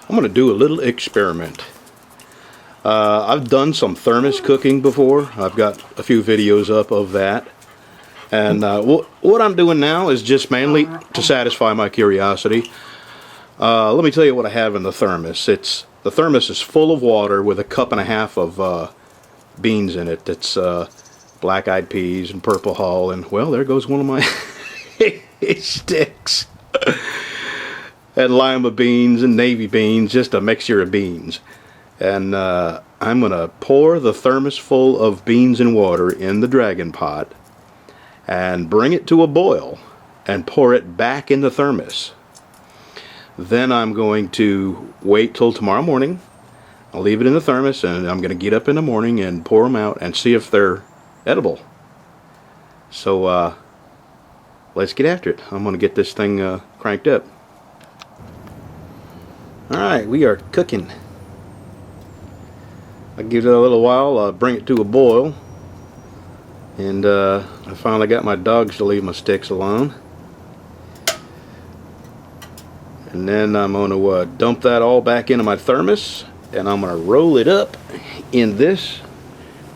I'm going to do a little experiment. I've done some thermos cooking before. I've got a few videos up of that. And what I'm doing now is just mainly to satisfy my curiosity. Let me tell you what I have in the thermos. The thermos is full of water with a cup and a half of beans in it. It's black-eyed peas and purple hull, and well, there goes one of my sticks. And lima beans and navy beans, just a mixture of beans. And I'm going to pour the thermos full of beans and water in the dragon pot and bring it to a boil and pour it back in the thermos. Then I'm going to wait till tomorrow morning. I'll leave it in the thermos, and I'm going to get up in the morning and pour them out and see if they're edible. So let's get after it. I'm going to get this thing cranked up. Alright, we are cooking. I give it a little while, bring it to a boil, and I finally got my dogs to leave my sticks alone. And then I'm going to dump that all back into my thermos, and I'm going to roll it up in this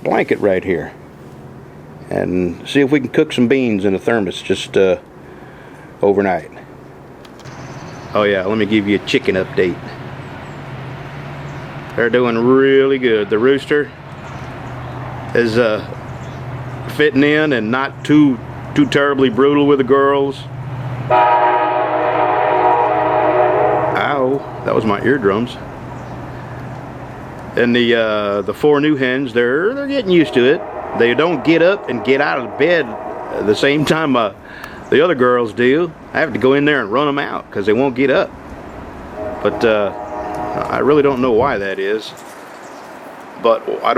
blanket right here and see if we can cook some beans in the thermos just overnight. Oh yeah, let me give you a chicken update. They're doing really good. The rooster is fitting in and not too terribly brutal with the girls. Ow, that was my eardrums. And the four new hens, they're getting used to it. They don't get up and get out of bed the same time the other girls do. I have to go in there and run them out because they won't get up. But I really don't know why that is. But I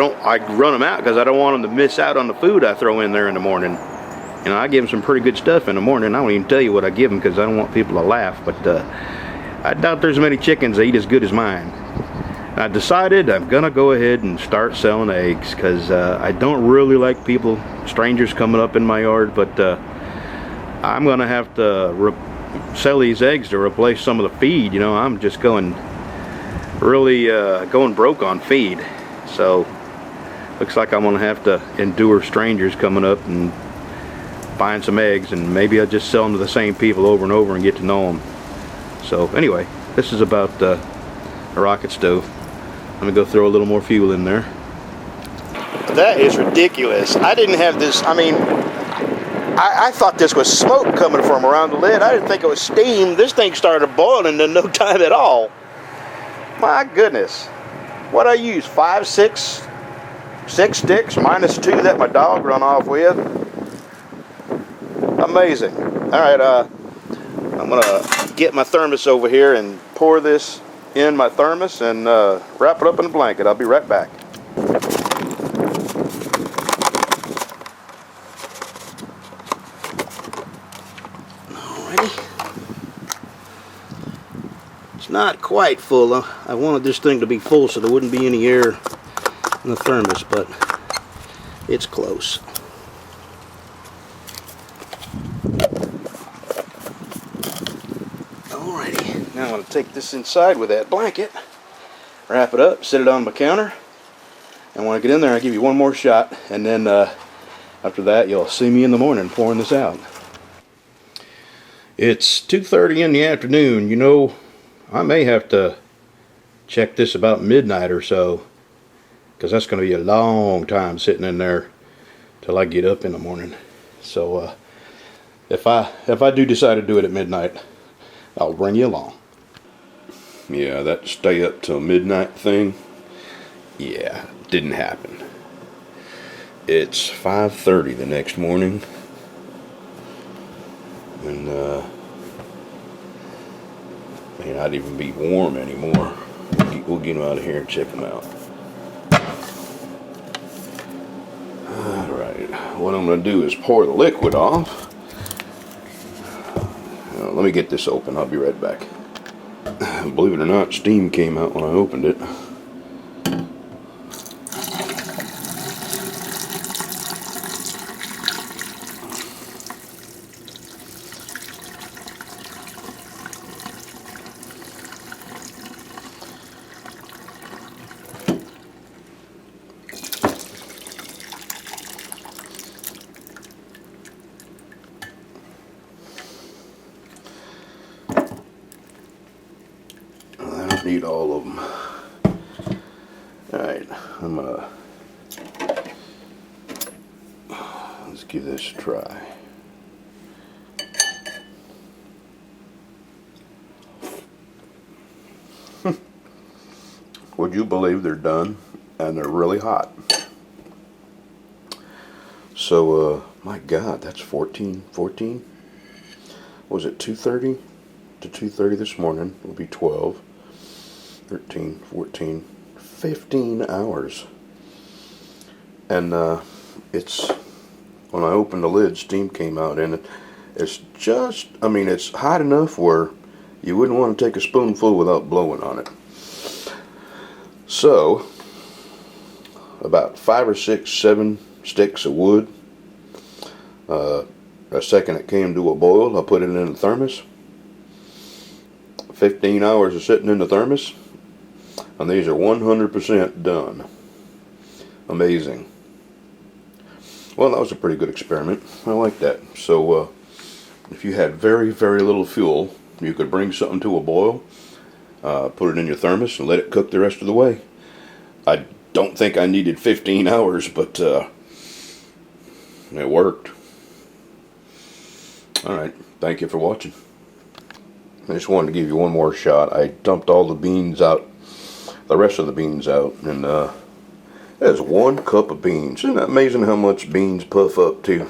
run them out because I don't want them to miss out on the food I throw in there in the morning. You know, I give them some pretty good stuff in the morning. I won't even tell you what I give them because I don't want people to laugh. But I doubt there's many chickens that eat as good as mine. I decided I'm gonna go ahead and start selling eggs because I don't really like strangers coming up in my yard, but I'm gonna have to sell these eggs to replace some of the feed. You know, I'm just going broke on feed, so looks like I'm gonna have to endure strangers coming up and buying some eggs, and maybe I'll just sell them to the same people over and over and get to know them. So anyway, this is about a rocket stove. Let me go throw a little more fuel in there. That is ridiculous. I didn't have this, I mean, I thought this was smoke coming from around the lid. I didn't think it was steam. This thing started boiling in no time at all. My goodness. What I use, 5, 6 sticks minus 2 that my dog run off with. Amazing. Alright, I'm gonna get my thermos over here and pour this in my thermos and wrap it up in a blanket. I'll be right back. Alrighty. It's not quite full. I wanted this thing to be full so there wouldn't be any air in the thermos, but it's close. Alrighty, now I'm going to take this inside with that blanket, wrap it up, set it on my counter, and when I get in there I'll give you one more shot, and then after that you'll see me in the morning pouring this out. It's 2:30 in the afternoon. You know, I may have to check this about midnight or so, because that's going to be a long time sitting in there till I get up in the morning. So if I do decide to do it at midnight, I'll bring you along. Yeah, that stay up till midnight thing, yeah, didn't happen. It's 5:30 the next morning, and may not even be warm anymore. We'll get them out of here and check them out. Alright, what I'm going to do is pour the liquid off. Let me get this open, I'll be right back. Believe it or not, steam came out when I opened it. Need all of them. Alright, I'm gonna, let's give this a try. Would you believe they're done? And they're really hot. So, my God, that's 14. What was it, 2:30 to 2:30 this morning? It will be 12, 13, 14, 15 hours. And it's, when I opened the lid, steam came out, and it's just, I mean, it's hot enough where you wouldn't want to take a spoonful without blowing on it. So, about 5 or 6, 7 sticks of wood. A second it came to a boil, I put it in the thermos. 15 hours of sitting in the thermos, and these are 100% done. Amazing. Well, that was a pretty good experiment. I like that. So, if you had very, very little fuel, you could bring something to a boil, put it in your thermos, and let it cook the rest of the way. I don't think I needed 15 hours, but it worked. Alright, thank you for watching. I just wanted to give you one more shot. I dumped all the beans out, the rest of the beans out, and there's 1 cup of beans. Isn't that amazing how much beans puff up to?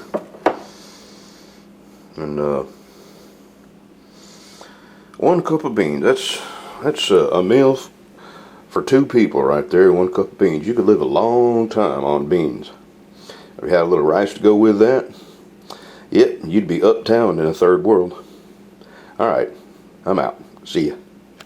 And 1 cup of beans. That's a meal for 2 people right there. 1 cup of beans. You could live a long time on beans. If you had a little rice to go with that, yep, you'd be uptown in a third world. Alright, I'm out. See ya.